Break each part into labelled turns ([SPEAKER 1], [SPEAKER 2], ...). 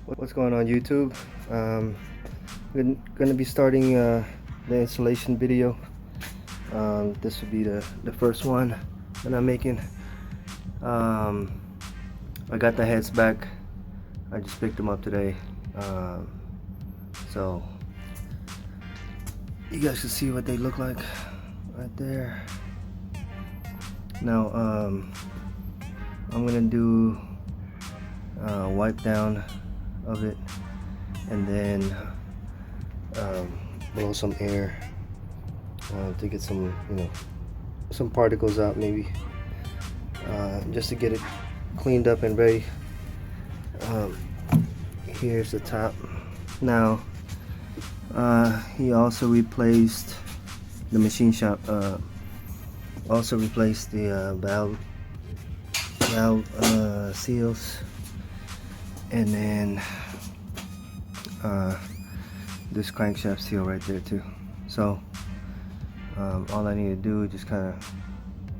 [SPEAKER 1] What's going on, YouTube? We're gonna be starting the installation video. This will be the first one that I'm making. I got the heads back. I just picked them up today, so you guys can see what they look like right there. Now I'm gonna do a wipe down of it, and then blow some air to get some, some particles out, maybe, just to get it cleaned up and ready. Here's the top. Now he also replaced the machine shop. Also replaced the valve seals, and then this crankshaft seal right there too. So all I need to do is just kind of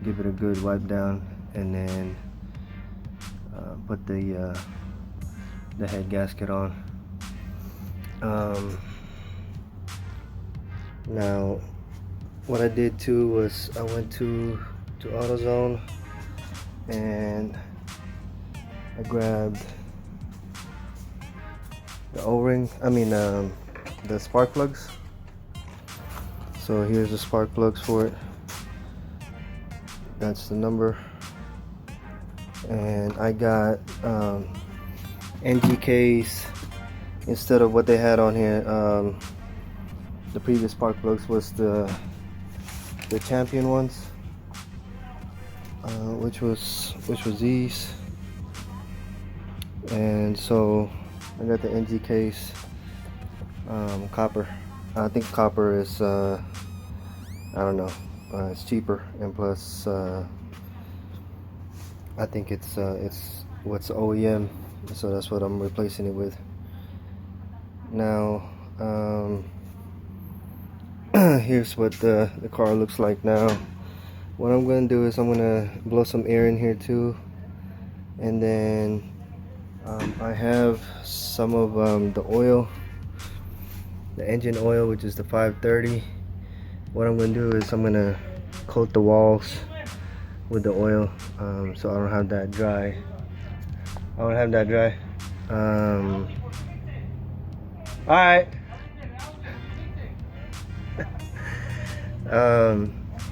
[SPEAKER 1] give it a good wipe down, and then put the head gasket on. Now what I did too was I went to AutoZone and I grabbed the O-ring, the spark plugs. So here's the spark plugs for it. That's the number. And I got NGKs instead of what they had on here. The previous spark plugs was the Champion ones, which was these. And so I got the NGKs, copper. I think copper is I don't know, it's cheaper, and plus I think it's what's OEM, so that's what I'm replacing it with. Now here's what the car looks like now. What I'm going to do is I'm going to blow some air in here too, and then I have some of the oil, the engine oil, which is the 530. What I'm going to do is I'm going to coat the walls with the oil, so I don't have that dry. Alright.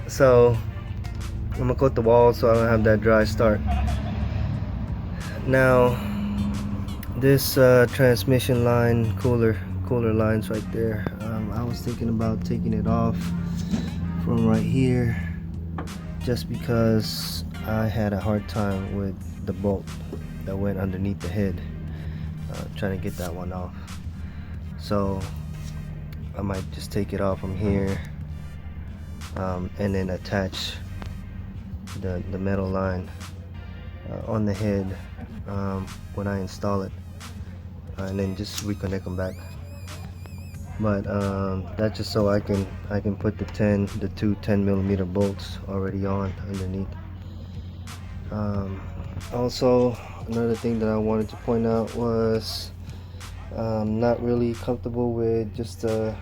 [SPEAKER 1] So I'm gonna coat the walls so I don't have that dry start. Now this transmission line, cooler lines right there, I was thinking about taking it off from right here, just because I had a hard time with the bolt that went underneath the head, trying to get that one off. So I might just take it off from here, and then attach the metal line on the head when I install it, and then just reconnect them back. But that's just so I can put the two 10mm bolts already on underneath. Also, another thing that I wanted to point out was not really comfortable with just the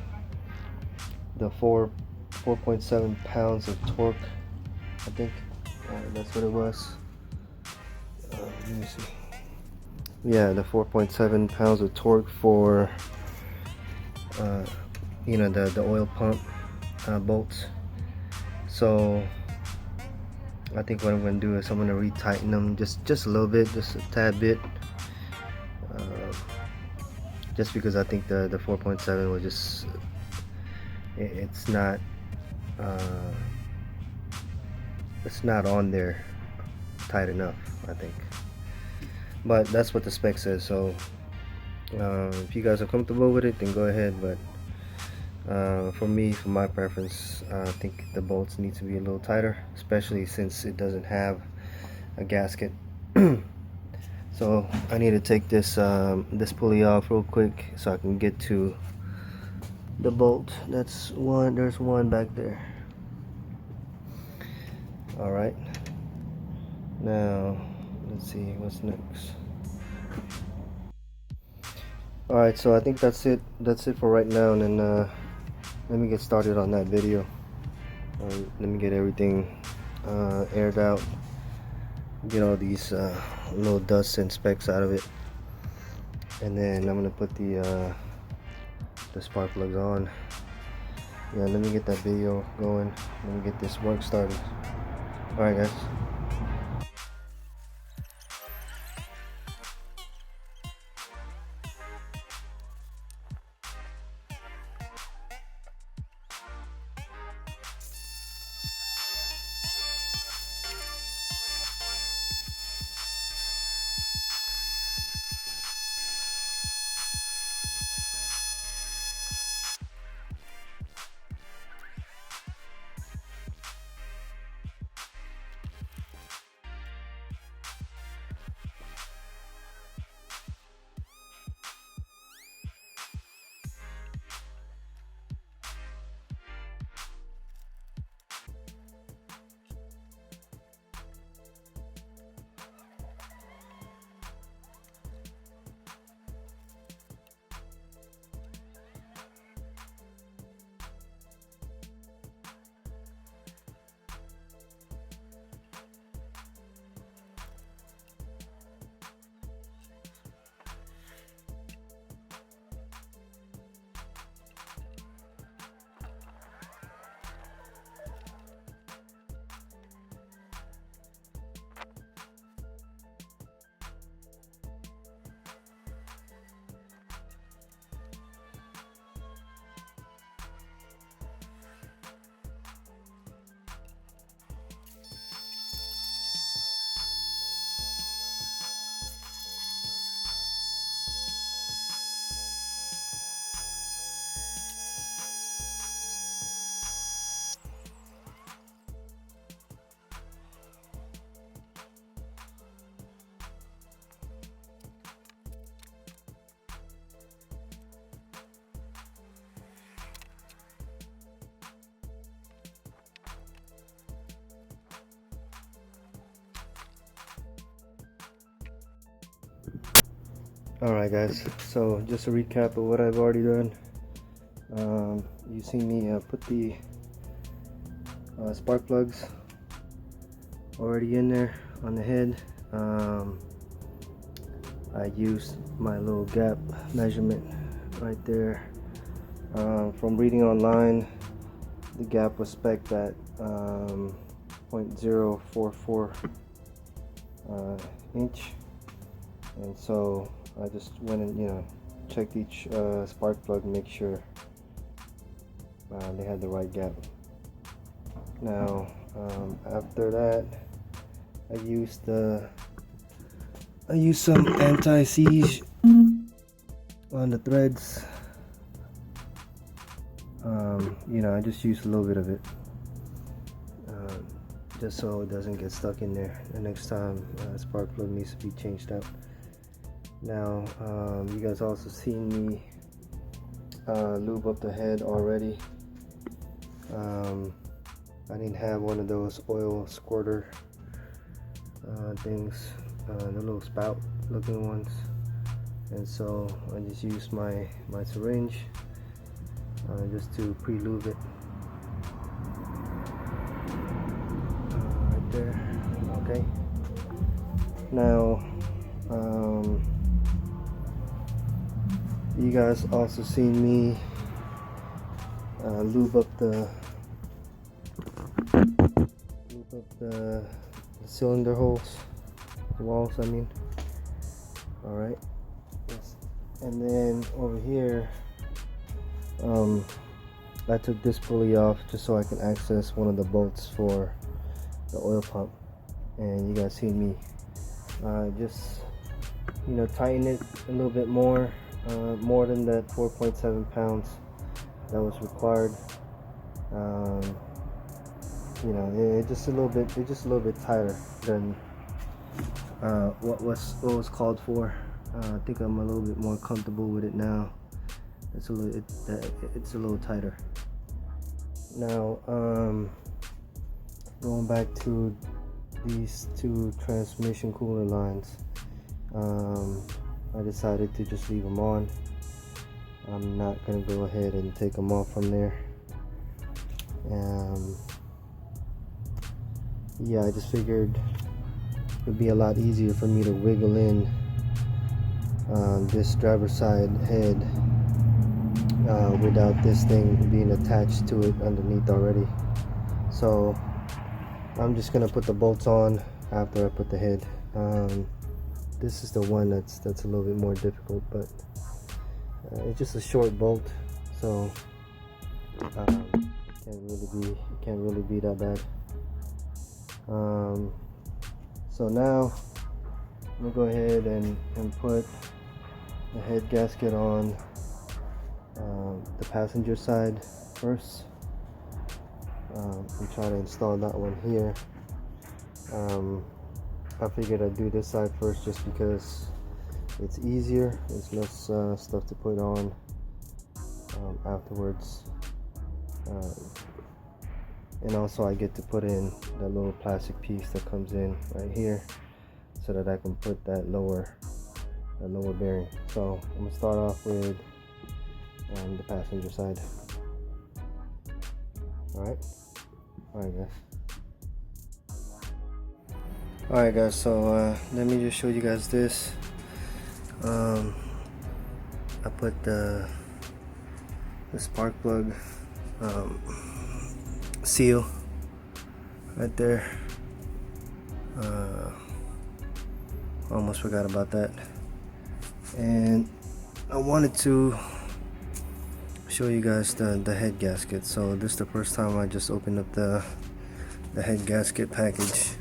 [SPEAKER 1] 4.7 pounds of torque. I think that's what it was. Let me see. Yeah, the 4.7 pounds of torque for the oil pump bolts. So I think what I'm going to do is I'm going to retighten them just a little bit, just a tad bit, just because I think the 4.7 was just, it's not on there tight enough, I think. But that's what the spec says, so if you guys are comfortable with it, then go ahead. But for me, for my preference, I think the bolts need to be a little tighter, especially since it doesn't have a gasket. So I need to take this pulley off real quick so I can get to the bolt. There's one back there. All right, now let's see what's next. Alright, so I think that's it for right now, and then let me get started on that video. Let me get everything aired out, get all these little dust and specks out of it, and then I'm gonna put the spark plugs on. Yeah, let me get that video going. Let me get this work started. Alright guys. Alright guys, so just a recap of what I've already done. You see me put the spark plugs already in there on the head. I used my little gap measurement right there. From reading online, the gap was spec'd at 0.044 inch, and so I just went and checked each spark plug, make sure they had the right gap. Now after that, I used some anti-seize on the threads. I just used a little bit of it, just so it doesn't get stuck in there the next time spark plug needs to be changed out. Now you guys also seen me lube up the head already. I didn't have one of those oil squirter things, the little spout looking ones, and so I just used my syringe just to pre-lube it right there. Okay, now you guys also seen me lube up the cylinder holes, the walls I mean. Alright, yes. And then over here I took this pulley off just so I can access one of the bolts for the oil pump, and you guys see me just tighten it a little bit more than that 4.7 pounds that was required. It's just a little bit tighter than what was called for. I think I'm a little bit more comfortable with it now. It's a little tighter. Now going back to these two transmission cooler lines, I decided to just leave them on. I'm not gonna go ahead and take them off from there. Yeah, I just figured it would be a lot easier for me to wiggle in this driver's side head without this thing being attached to it underneath already. So I'm just gonna put the bolts on after I put the head. This is the one that's a little bit more difficult, but it's just a short bolt, so can't really be that bad. So now I'm gonna go ahead and put the head gasket on the passenger side first, and try to install that one here. I figured I'd do this side first just because it's easier. There's less stuff to put on afterwards, and also I get to put in that little plastic piece that comes in right here so that I can put that lower bearing. So I'm gonna start off with the passenger side. Alright guys, so let me just show you guys this. I put the spark plug seal right there. Almost forgot about that. And I wanted to show you guys the head gasket. So this is the first time I just opened up the head gasket package.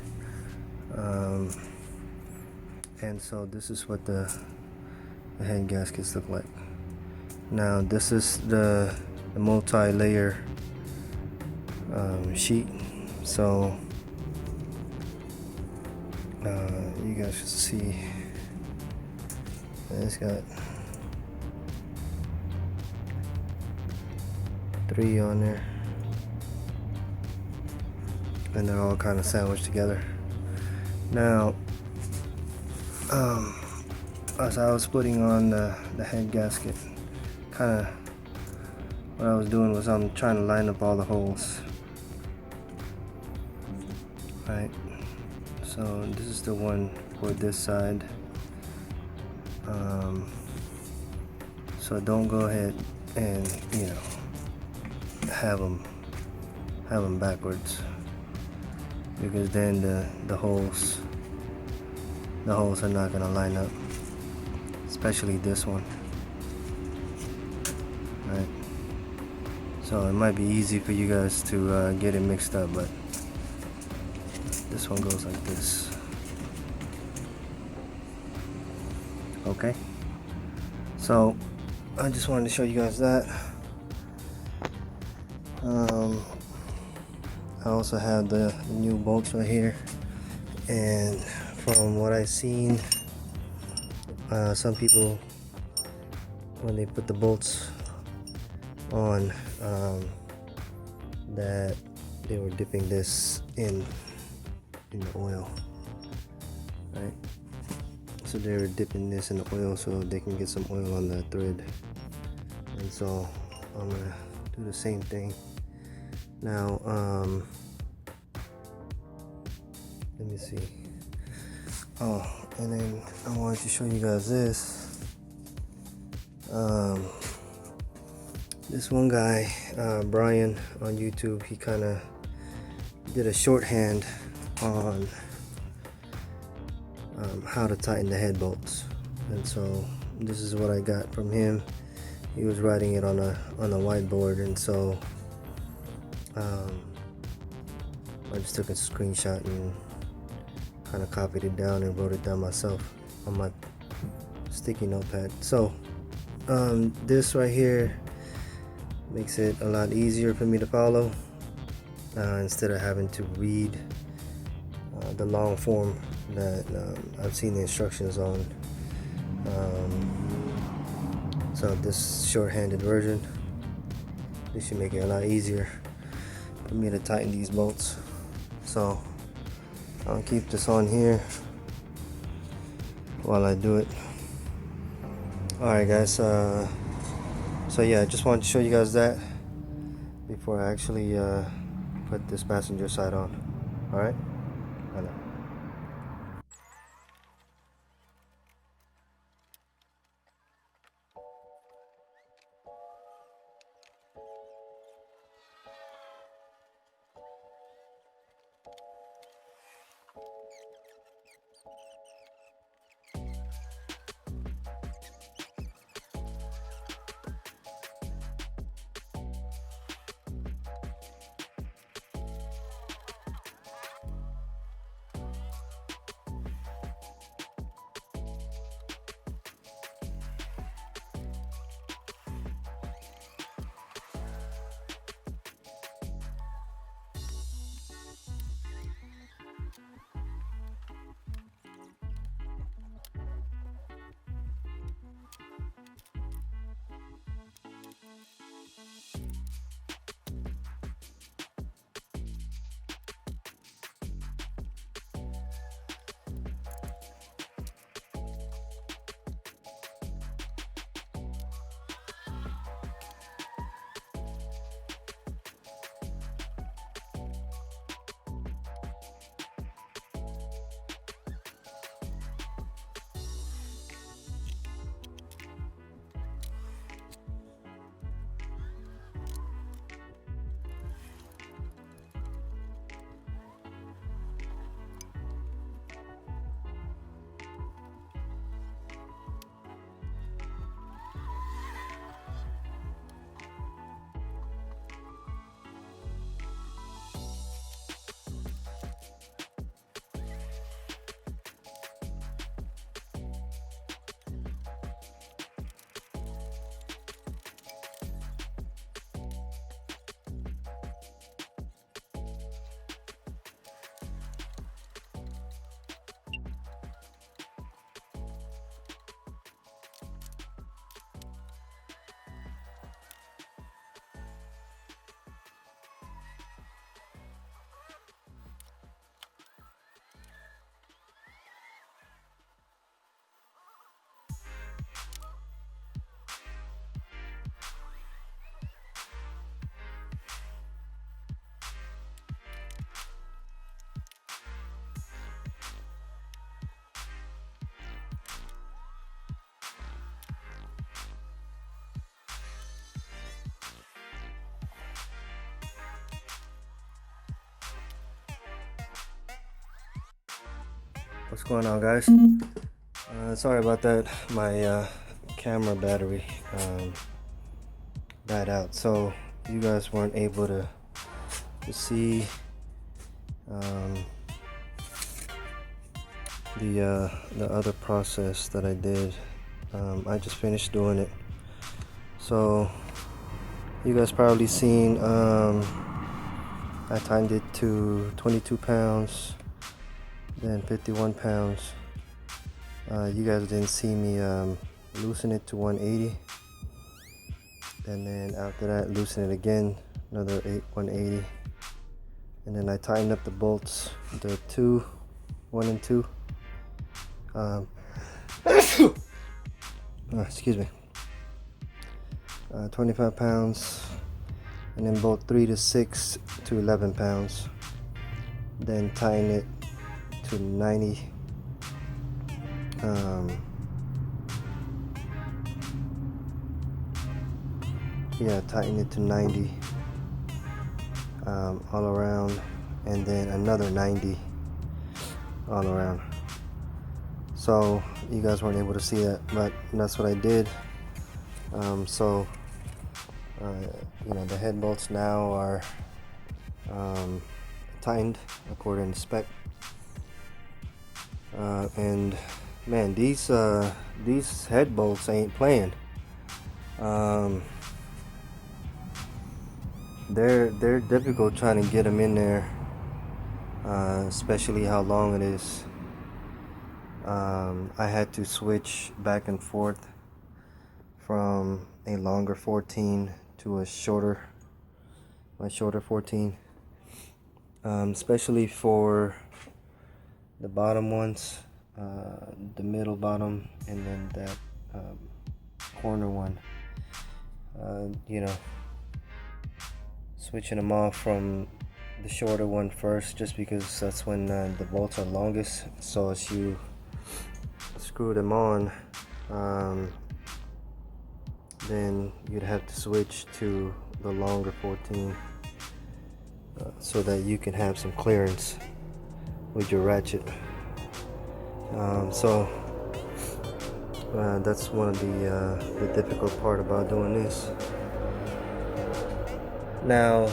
[SPEAKER 1] And so this is what the head gaskets look like. Now this is the multi-layer sheet, so you guys can see it's got 3 on there, and they're all kind of sandwiched together. Now as I was putting on the head gasket, kind of what I was doing was I'm trying to line up all the holes. Right, so this is the one for this side. So don't go ahead and have them backwards, because then the holes are not gonna line up, especially this one. Right, so it might be easy for you guys to get it mixed up, but this one goes like this. Okay, so I just wanted to show you guys that. I also have the new bolts right here, and from what I've seen, some people, when they put the bolts on, that they were dipping this in the oil, right? So they were dipping this in the oil so they can get some oil on the thread, and so I'm gonna do the same thing now. Let me see. Oh, and then I wanted to show you guys this. This one guy, Brian on YouTube, he kind of did a shorthand on how to tighten the head bolts, and so this is what I got from him. He was writing it on a whiteboard, and so I just took a screenshot and kind of copied it down and wrote it down myself on my sticky notepad. So this right here makes it a lot easier for me to follow, instead of having to read the long form that I've seen the instructions on. So this short-handed version, this should make it a lot easier for me to tighten these bolts. So I'll keep this on here while I do it. Alright guys, so yeah, I just wanted to show you guys that before I actually put this passenger side on. Alright? Bye now. What's going on, guys? Sorry about that. My camera battery died out, so you guys weren't able to see the other process that I did. I just finished doing it, so you guys probably seen I timed it to 22 pounds, then 51 pounds. You guys didn't see me loosen it to 180, and then after that loosen it again, another 180, and then I tightened up the bolts, the 1 and 2. Excuse me. 25 pounds, and then bolt 3 to 6 to 11 pounds, then tighten it to 90. Tighten it to 90 all around, and then another 90 all around. So you guys weren't able to see that, but that's what I did. The head bolts now are tightened according to spec, and man, these head bolts ain't playing. They're difficult trying to get them in there, especially how long it is. I had to switch back and forth from a longer 14 to a shorter 14, especially for the bottom ones, the middle bottom, and then that corner one. You know, switching them off from the shorter one first, just because that's when the bolts are longest. So as you screw them on, then you'd have to switch to the longer 14 so that you can have some clearance with your ratchet. So that's one of the difficult part about doing this. Now,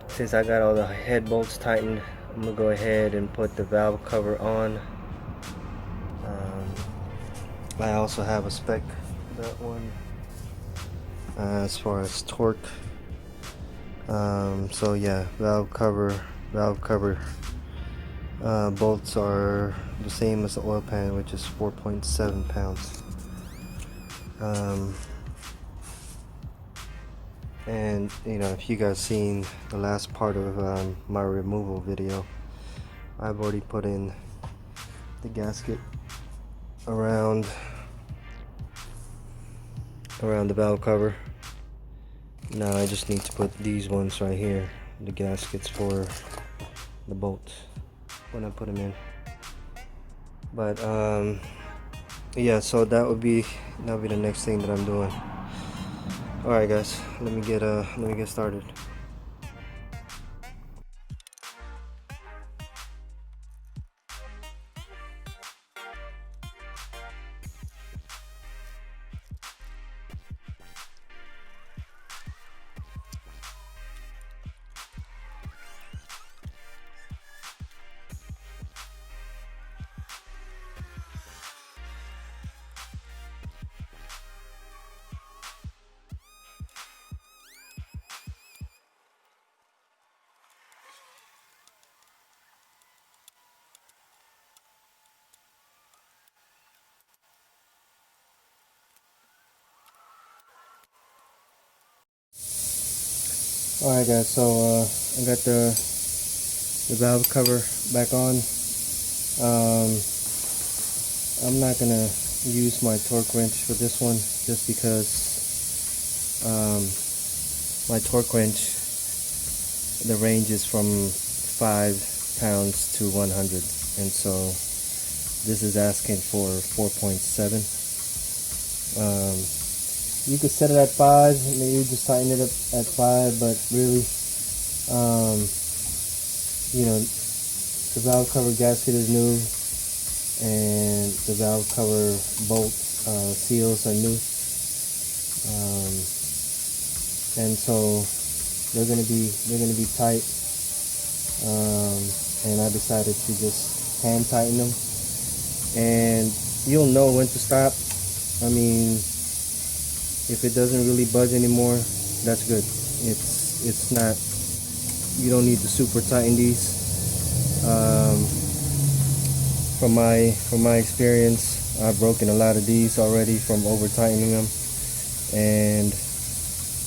[SPEAKER 1] since I got all the head bolts tightened, I'm gonna go ahead and put the valve cover on. I also have a spec, that one, as far as torque. So yeah, valve cover bolts are the same as the oil pan, which is 4.7 pounds. And you know, if you guys seen the last part of my removal video, I've already put in the gasket around the valve cover. Now I just need to put these ones right here, the gaskets for the bolts, when I put them in. But yeah, so that'll be the next thing that I'm doing. All right, guys, let me get started. Alright guys, so I got the valve cover back on. I'm not gonna use my torque wrench for this one, just because my torque wrench, the range is from 5 pounds to 100, and so this is asking for 4.7. You could set it at 5, maybe just tighten it up at 5, but really, you know, the valve cover gasket is new, and the valve cover bolt seals are new, and so they're gonna be tight, and I decided to just hand tighten them, and you'll know when to stop. I mean, if it doesn't really budge anymore, that's good. It's not, you don't need to super tighten these. From my experience, I've broken a lot of these already from over tightening them, and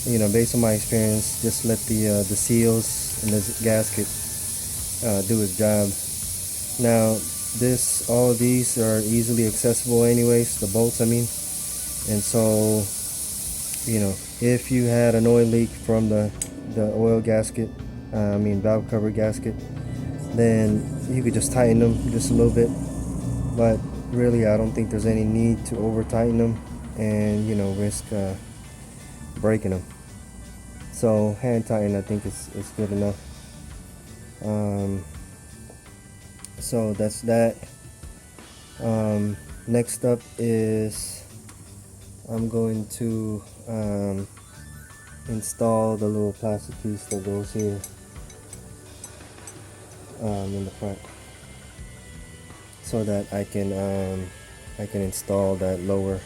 [SPEAKER 1] you know, based on my experience, just let the seals and the gasket do its job. Now, all of these are easily accessible anyways, the bolts I mean, and so, you know, if you had an oil leak from the oil gasket, valve cover gasket, then you could just tighten them just a little bit. But really, I don't think there's any need to over tighten them and, you know, risk breaking them. So hand tighten, I think is good enough. So that's that. Next up is I'm going to install the little plastic piece that goes here in the front, so that I can install that lower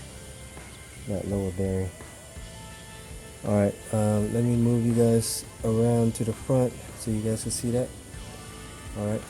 [SPEAKER 1] bearing. All right, let me move you guys around to the front so you guys can see that. All right.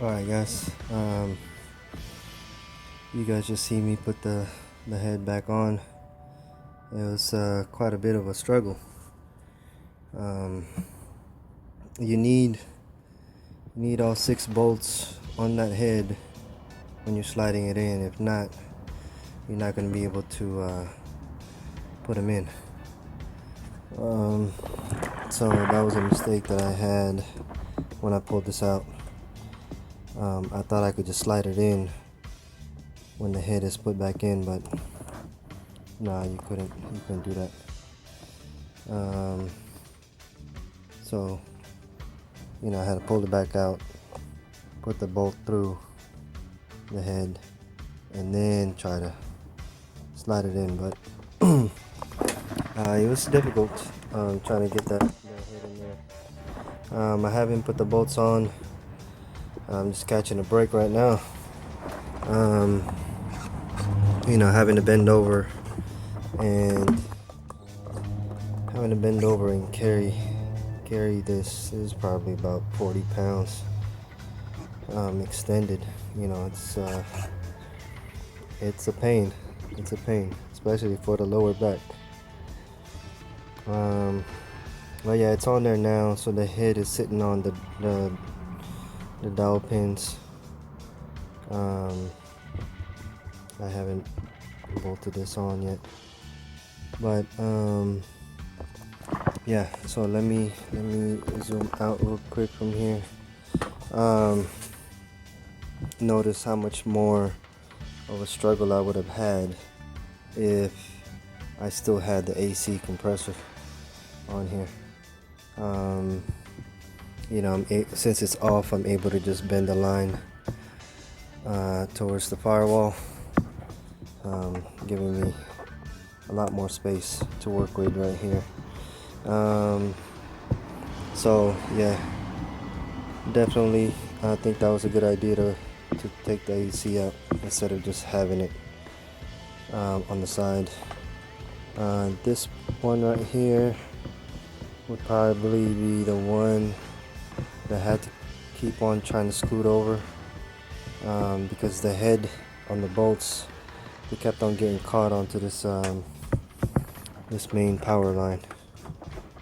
[SPEAKER 1] Alright guys, you guys just see me put the head back on. It was quite a bit of a struggle. You need all 6 bolts on that head when you're sliding it in. If not, you're not going to be able to put them in. So that was a mistake that I had when I pulled this out. I thought I could just slide it in when the head is put back in, but nah, you couldn't do that. So you know, I had to pull it back out, put the bolt through the head, and then try to slide it in. But it was difficult trying to get that head in there. I haven't put the bolts on. I'm just catching a break right now. You know, having to bend over and carry this is probably about 40 pounds extended. You know, it's a pain, especially for the lower back. But yeah, it's on there now, so the head is sitting on the dowel pins. I haven't bolted this on yet, but yeah, so let me zoom out real quick from here. Notice how much more of a struggle I would have had if I still had the AC compressor on here. You know, since it's off, I'm able to just bend the line towards the firewall, giving me a lot more space to work with right here. So yeah, definitely I think that was a good idea to take the AC out instead of just having it on the side. This one right here would probably be the one that I had to keep on trying to scoot over, because the head on the bolts, they kept on getting caught onto this this main power line,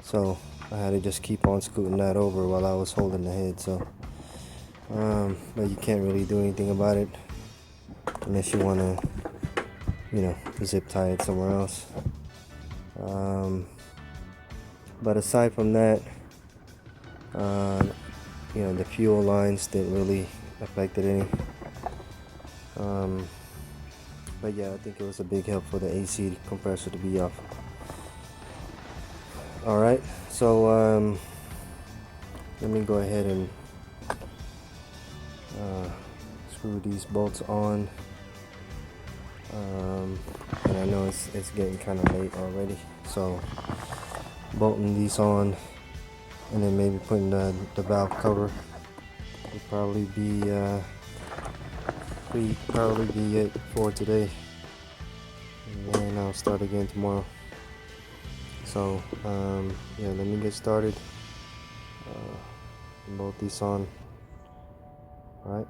[SPEAKER 1] so I had to just keep on scooting that over while I was holding the head. So but you can't really do anything about it unless you want to, you know, zip tie it somewhere else. But aside from that, you know, the fuel lines didn't really affect it any. But yeah, I think it was a big help for the AC compressor to be off. Alright, so let me go ahead and screw these bolts on. And I know it's getting kind of late already, so bolting these on and then maybe putting the valve cover would probably be it for today, and then I'll start again tomorrow. So yeah, let me get started. Bolt these on. All right.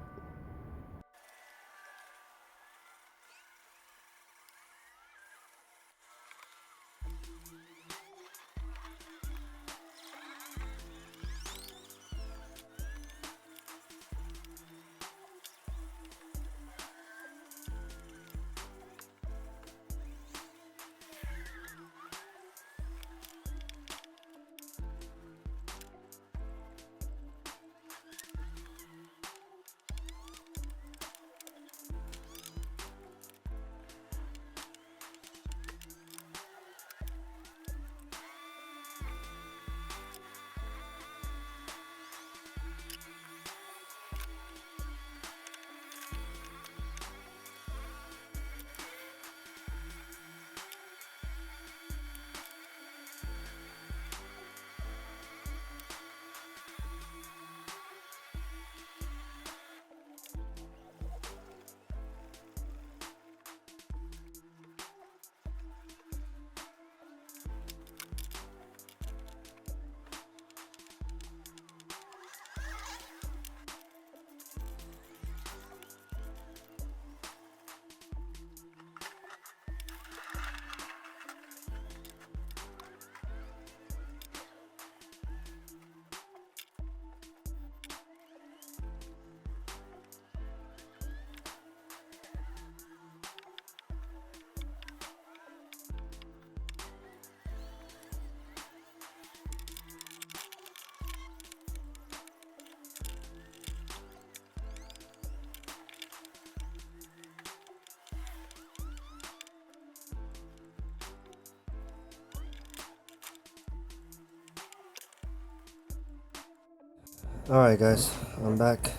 [SPEAKER 1] Alright guys, I'm back.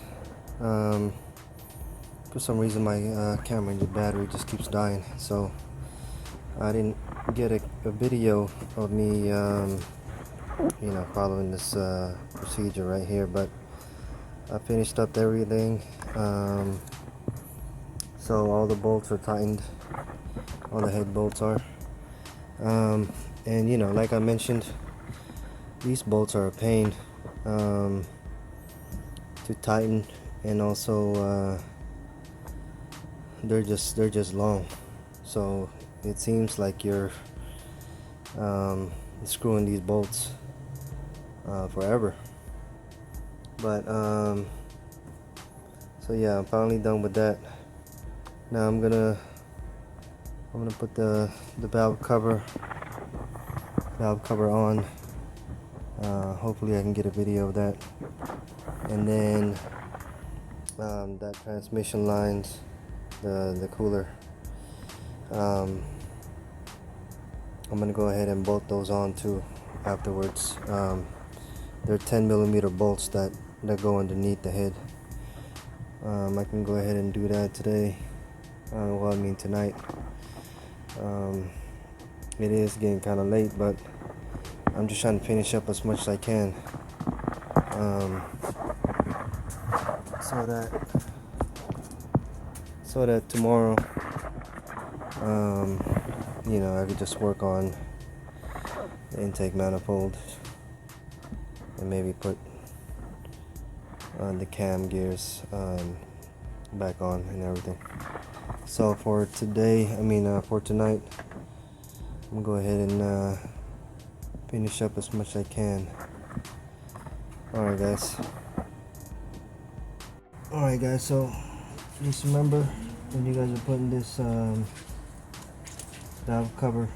[SPEAKER 1] For some reason my camera and the battery just keeps dying, so I didn't get a video of me following this procedure right here, but I finished up everything. So all the bolts are tightened, all the head bolts are, and like I mentioned, these bolts are a pain to tighten, and also they're just long, so it seems like you're screwing these bolts forever. But so yeah, I'm finally done with that. Now I'm gonna put the valve cover on. Hopefully I can get a video of that. And then that transmission lines, the cooler, I'm gonna go ahead and bolt those on too afterwards. They're 10mm bolts that go underneath the head. I can go ahead and do that today. Well, I mean tonight. It is getting kind of late, but I'm just trying to finish up as much as I can, so that tomorrow, I could just work on the intake manifold and maybe put the cam gears back on and everything. So for today, for tonight, I'm gonna go ahead and finish up as much as I can. Alright guys, so just remember when you guys are putting this valve cover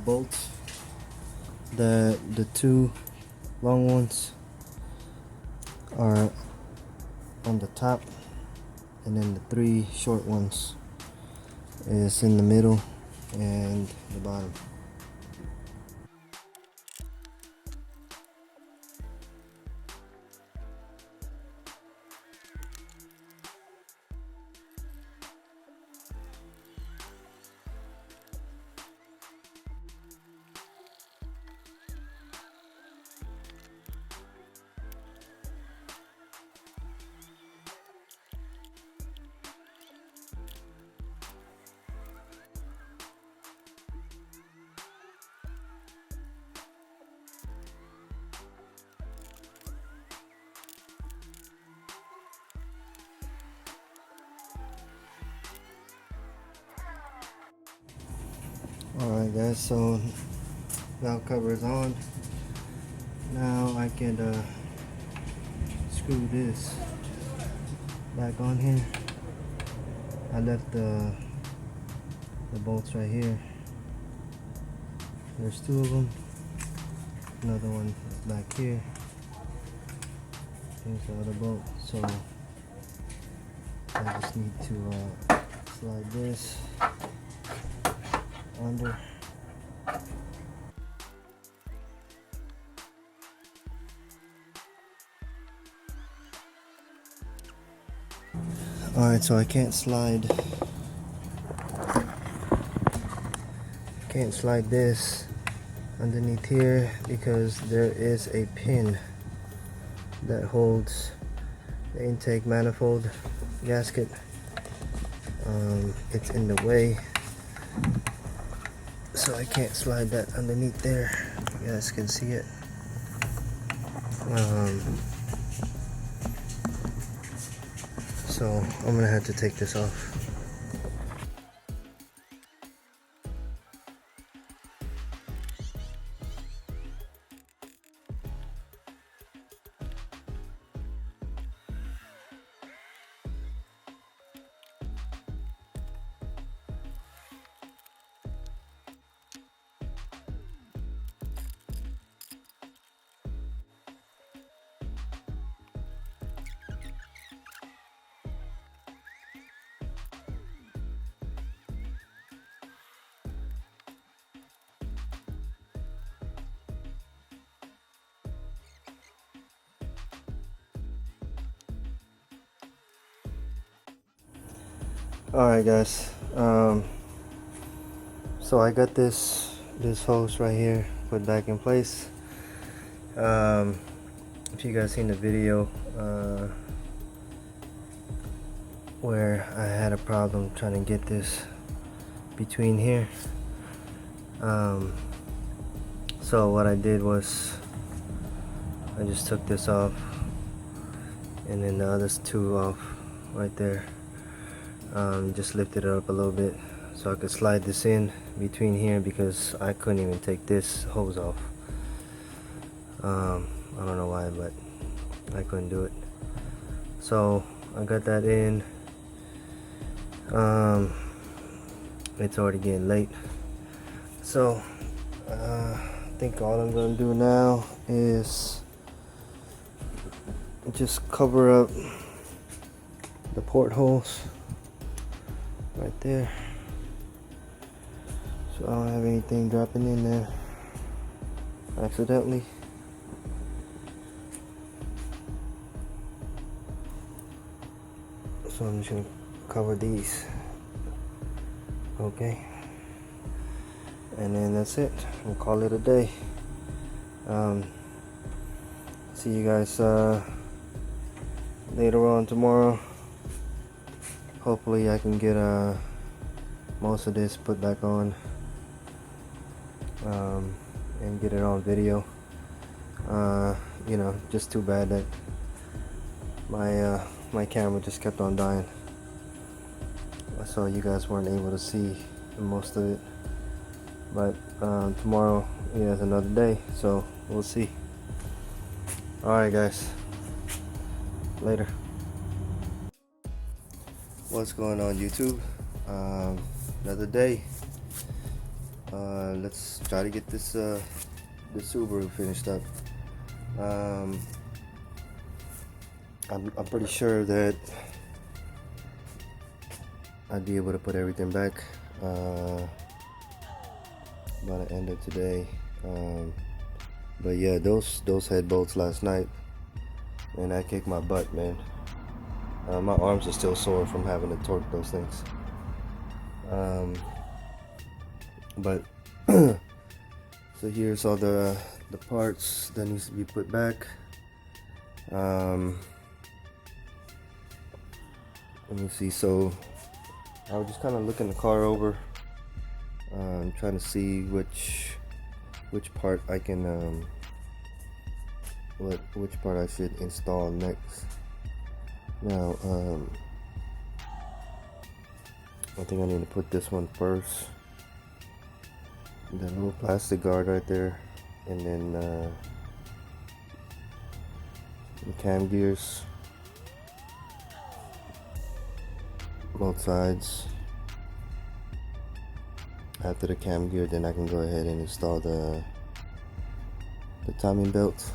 [SPEAKER 1] bolts, the two long ones are on the top, and then the three short ones is in the middle and the bottom. Alright guys, so valve cover is on. Now I can screw this back on here. I left the bolts right here. There's two of them. Another one back here. Here's the other bolt. So I just need to slide this under. Alright, so I can't slide this underneath here because there is a pin that holds the intake manifold gasket. It's in the way, so I can't slide that underneath there. You guys can see it. So I'm gonna have to take this off. Alright guys, so I got this hose right here put back in place. If you guys seen the video where I had a problem trying to get this between here, so what I did was I just took this off and then the other two off right there. Just lifted it up a little bit so I could slide this in between here because I couldn't even take this hose off. I don't know why, but I couldn't do it. So I got that in. It's already getting late, so I think all I'm gonna do now is just cover up the portholes right there, so I don't have anything dropping in there accidentally. So I'm just gonna cover these, okay, and then that's it. We'll call it a day. See you guys later on tomorrow. Hopefully I can get most of this put back on and get it on video. You know, just too bad that my camera just kept on dying, so you guys weren't able to see most of it. But tomorrow is another day, so we'll see. Alright guys, later. What's going on YouTube? Another day. Let's try to get this Subaru finished up. I'm pretty sure that I'd be able to put everything back by the end of today. But yeah, those head bolts last night, and I kicked my butt, man. My arms are still sore from having to torque those things. But so here's all the parts that needs to be put back. Let me see. So I was just kind of looking the car over, trying to see which part I can which part I should install next. Now I think I need to put this one first, the little plastic guard right there, and then the cam gears, both sides. After the cam gear, then I can go ahead and install the timing belt.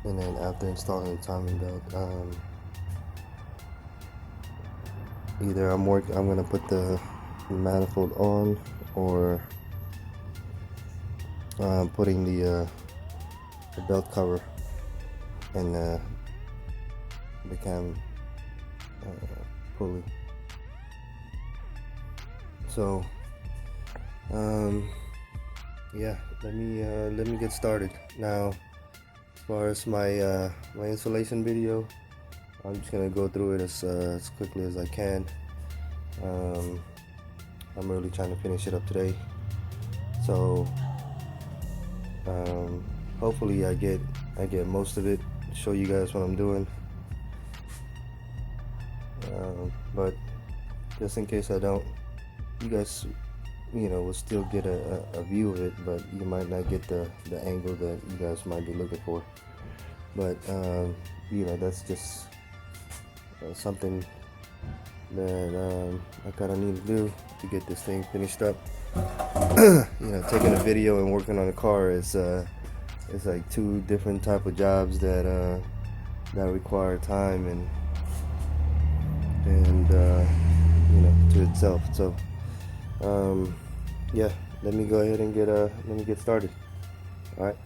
[SPEAKER 1] And then after installing the timing belt, either I'm gonna put the manifold on, or putting the belt cover and the cam pulley. So yeah, let me get started now. As far as my my installation video, I'm just gonna go through it as quickly as I can. I'm really trying to finish it up today, so hopefully I get most of it, show you guys what I'm doing. But just in case I don't, you guys, you know, will still get a view of it, but you might not get the angle that you guys might be looking for. But you know, that's just something that I kind of need to do to get this thing finished up. You know, taking a video and working on a car is it's like two different type of jobs that require time and you know, to itself. So yeah, let me go ahead and get started. All right.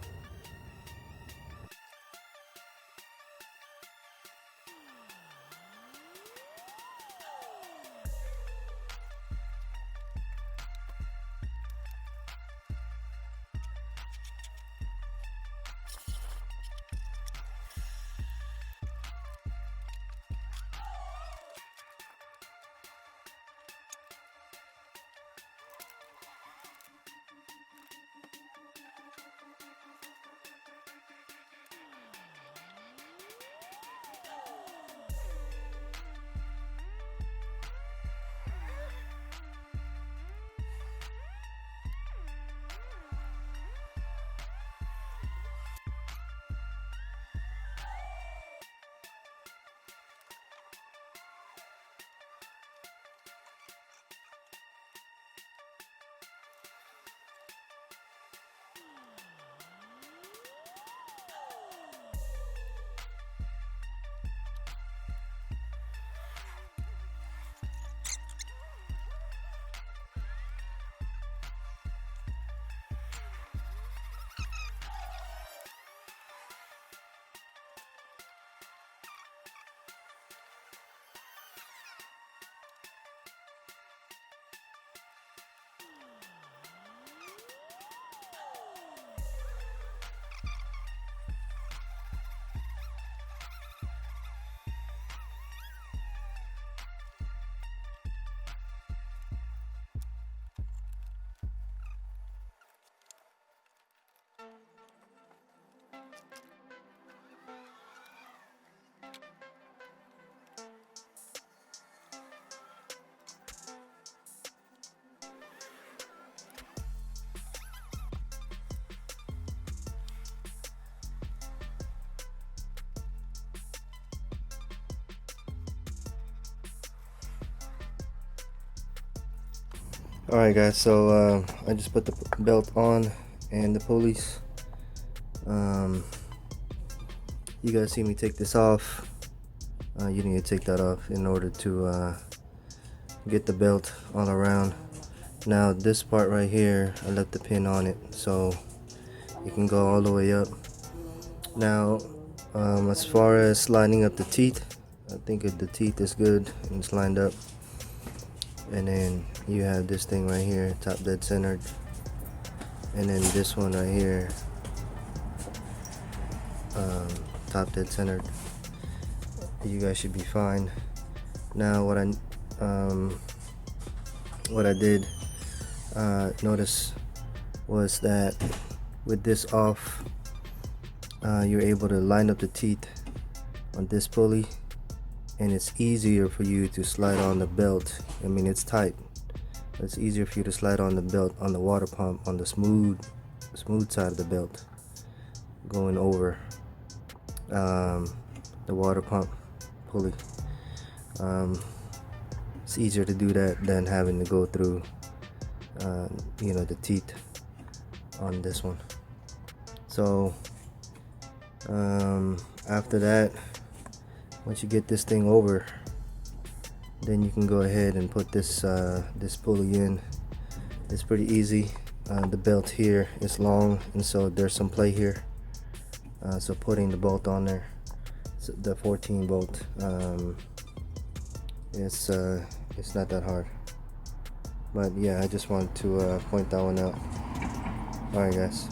[SPEAKER 1] Alright guys, so I just put the belt on and the pulleys. You guys see me take this off. You need to take that off in order to get the belt all around. Now this part right here, I left the pin on it so you can go all the way up. Now as far as lining up the teeth, I think the teeth is good and it's lined up. And then you have this thing right here, top dead centered, and then this one right here, top dead centered. You guys should be fine. Now what I did notice was that with this off, you're able to line up the teeth on this pulley, and it's easier for you to slide on the belt. I mean, it's tight, but it's easier for you to slide on the belt on the water pump on the smooth side of the belt, going over the water pump pulley. It's easier to do that than having to go through the teeth on this one. So after that, once you get this thing over, then you can go ahead and put this pulley in. It's pretty easy. The belt here is long, and so there's some play here. So putting the bolt on there, the 14 bolt, it's not that hard. But yeah, I just wanted to point that one out. Alright guys.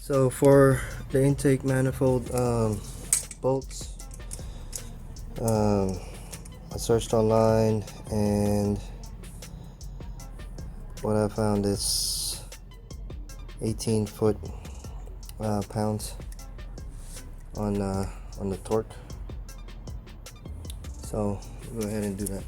[SPEAKER 1] So for the intake manifold bolts, I searched online, and what I found is 18 foot-pounds on the torque. So go ahead and do that.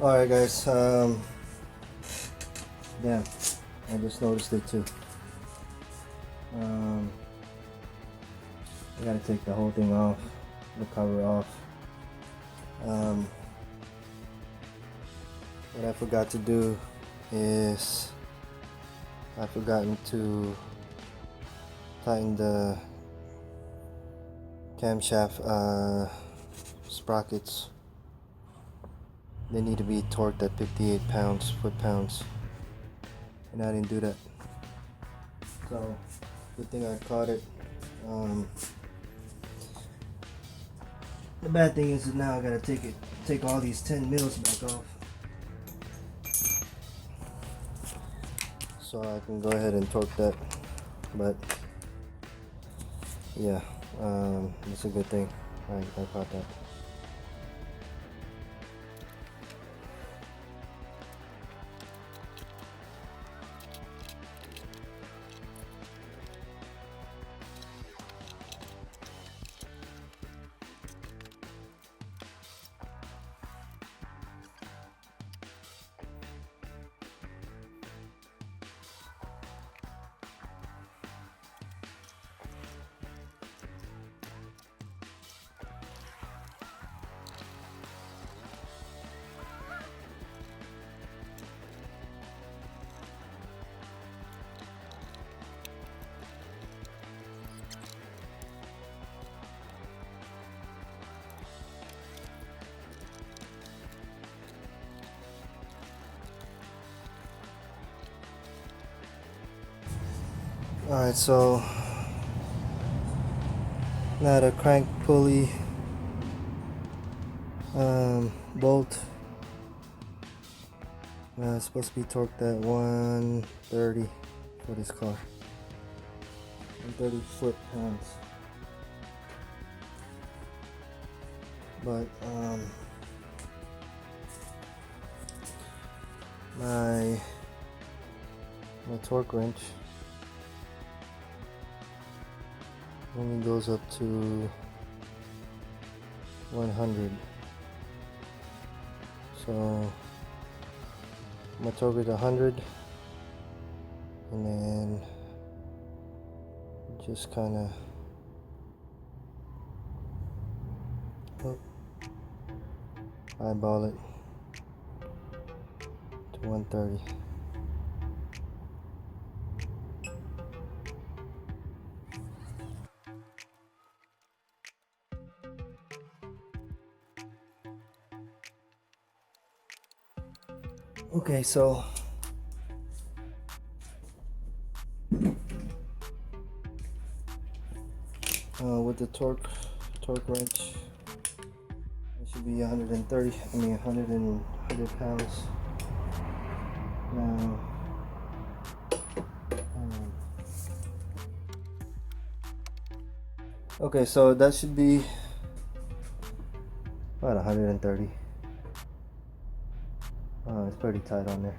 [SPEAKER 1] Alright guys, damn, I just noticed it too. I gotta take the whole thing off, the cover off. What I forgot to do is I've forgotten to tighten the camshaft sprockets. They need to be torqued at 58 foot-pounds, and I didn't do that. So good thing I caught it. The bad thing is that now I gotta take all these 10 mils back off, so I can go ahead and torque that. But yeah, it's a good thing I caught that. Alright, so now the crank pulley bolt, it's supposed to be torqued at 130 for this car, 130 foot-pounds. But my torque wrench only goes up to 100. So my torque is 100, and then just kind of eyeball it to 130. Okay, so with the torque wrench, it should be 100 pounds. Now, okay, so that should be about 130. It's pretty tight on there.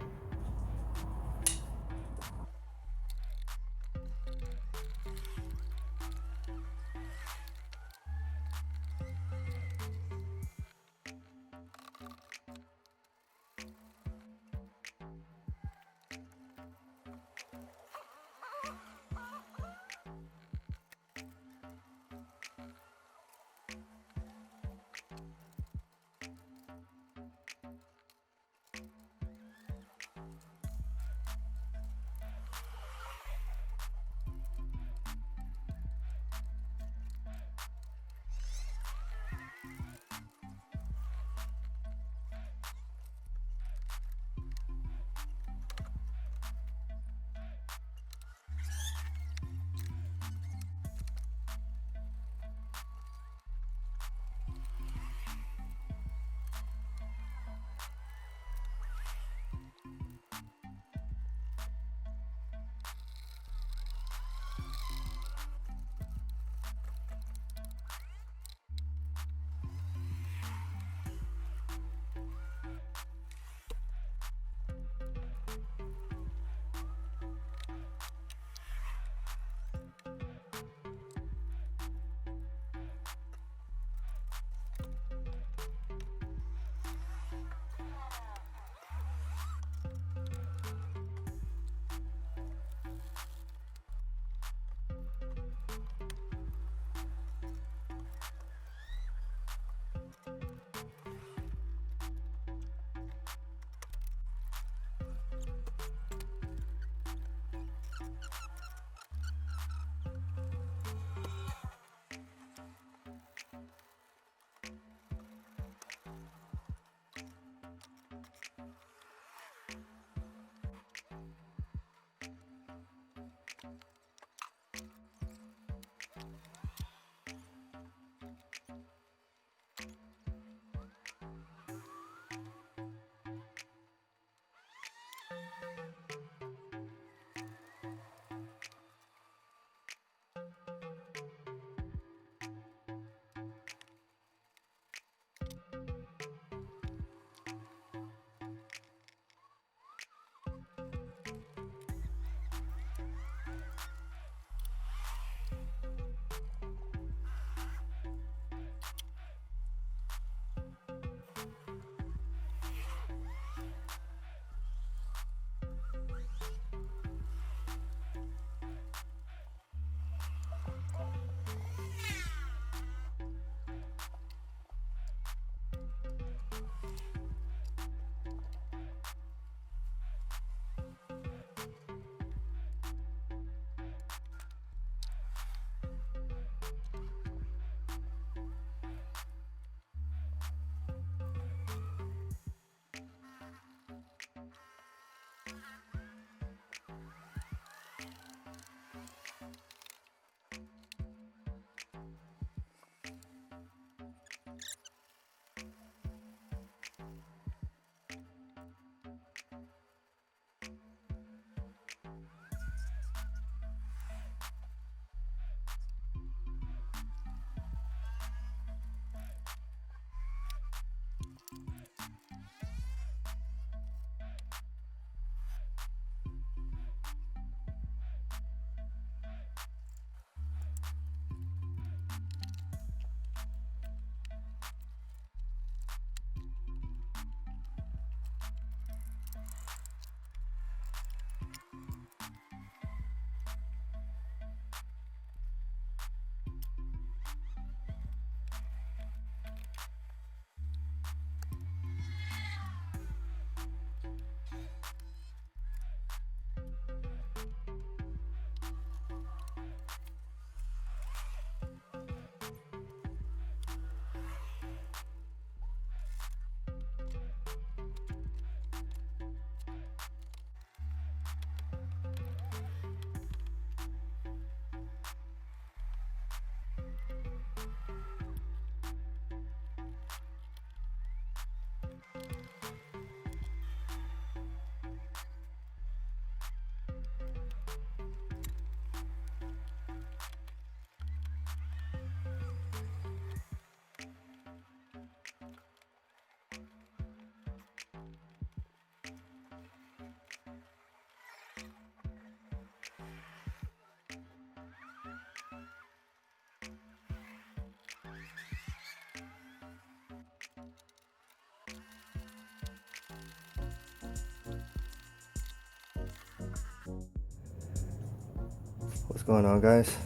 [SPEAKER 1] What's going on, guys?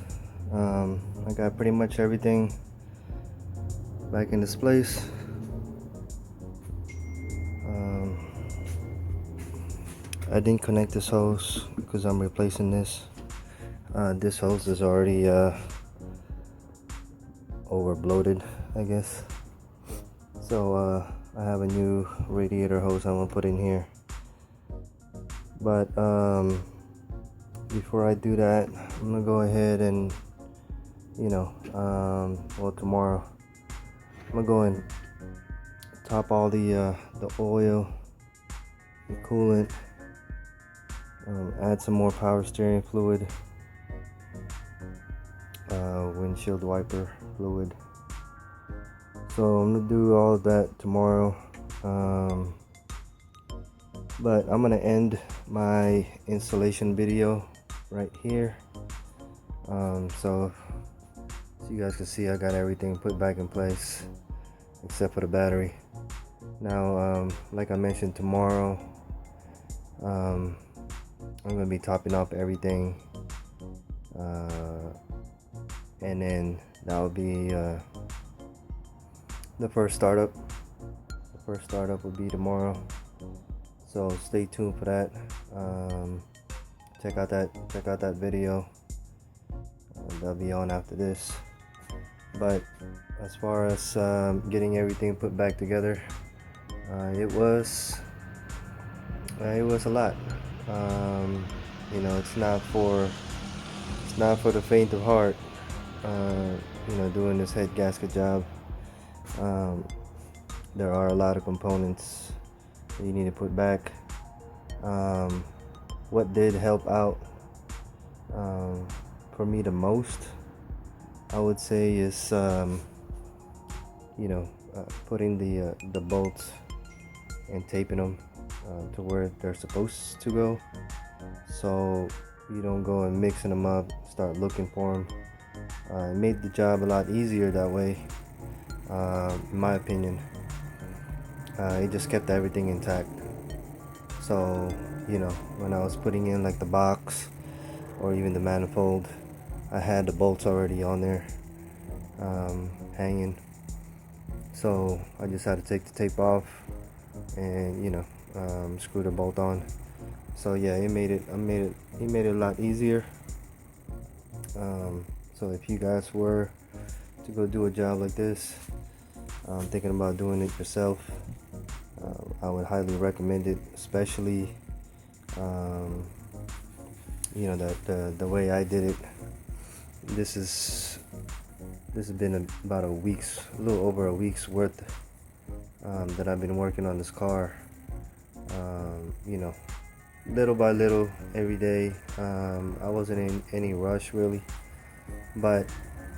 [SPEAKER 1] I got pretty much everything back in this place. I didn't connect this hose because I'm replacing this. This hose is already over bloated, I guess. So I have a new radiator hose I'm gonna put in here. But before I do that, I'm gonna go ahead and, well, tomorrow I'm gonna go and top all the oil, the coolant, add some more power steering fluid, windshield wiper fluid. So I'm gonna do all of that tomorrow. But I'm gonna end my installation video right here. So you guys can see I got everything put back in place except for the battery. Now, like I mentioned, tomorrow I'm gonna be topping off everything, and then that will be the first startup. The first startup will be tomorrow. So stay tuned for that. Check out that video. That'll be on after this. But as far as getting everything put back together, it was a lot. It's not for the faint of heart. Doing this head gasket job. There are a lot of components that you need to put back. What did help out for me the most, I would say, is putting the bolts and taping them to where they're supposed to go, so you don't go and mixing them up, start looking for them. It made the job a lot easier that way, in my opinion. It just kept everything intact. So when I was putting in like the box or even the manifold, I had the bolts already on there, hanging. So I just had to take the tape off and screw the bolt on. So yeah, it made it a lot easier. So if you guys were to go do a job like this, thinking about doing it yourself, I would highly recommend it, especially the way I did it. This has been about a little over a week's worth that I've been working on this car. Little by little, every day. I wasn't in any rush really, but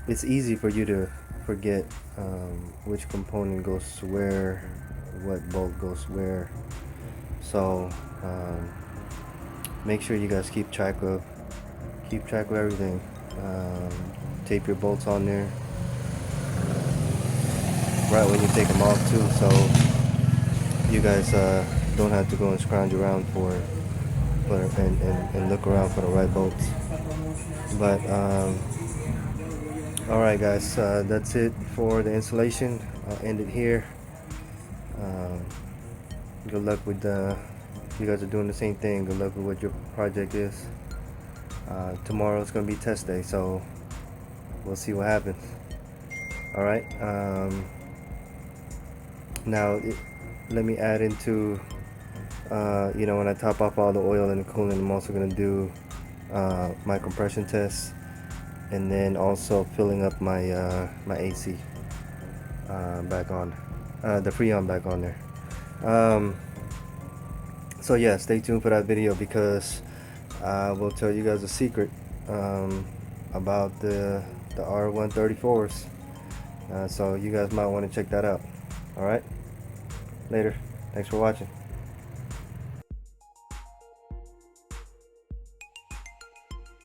[SPEAKER 1] it's easy for you to forget which component goes where, what bolt goes where. So make sure you guys keep track of everything. Tape your bolts on there right when you take them off too, so you guys don't have to go and scrounge around and look around for the right bolts. But alright guys, that's it for the installation. I'll end it here. Good luck with if you guys are doing the same thing. Good luck with what your project is. Tomorrow is going to be test day, so we'll see what happens. Alright, now let me add into when I top off all the oil and the coolant, I'm also going to do my compression test, and then also filling up my my AC back on, the Freon back on there. So yeah, stay tuned for that video, because I will tell you guys a secret about the R134s. So you guys might want to check that out. Alright, later. Thanks for watching.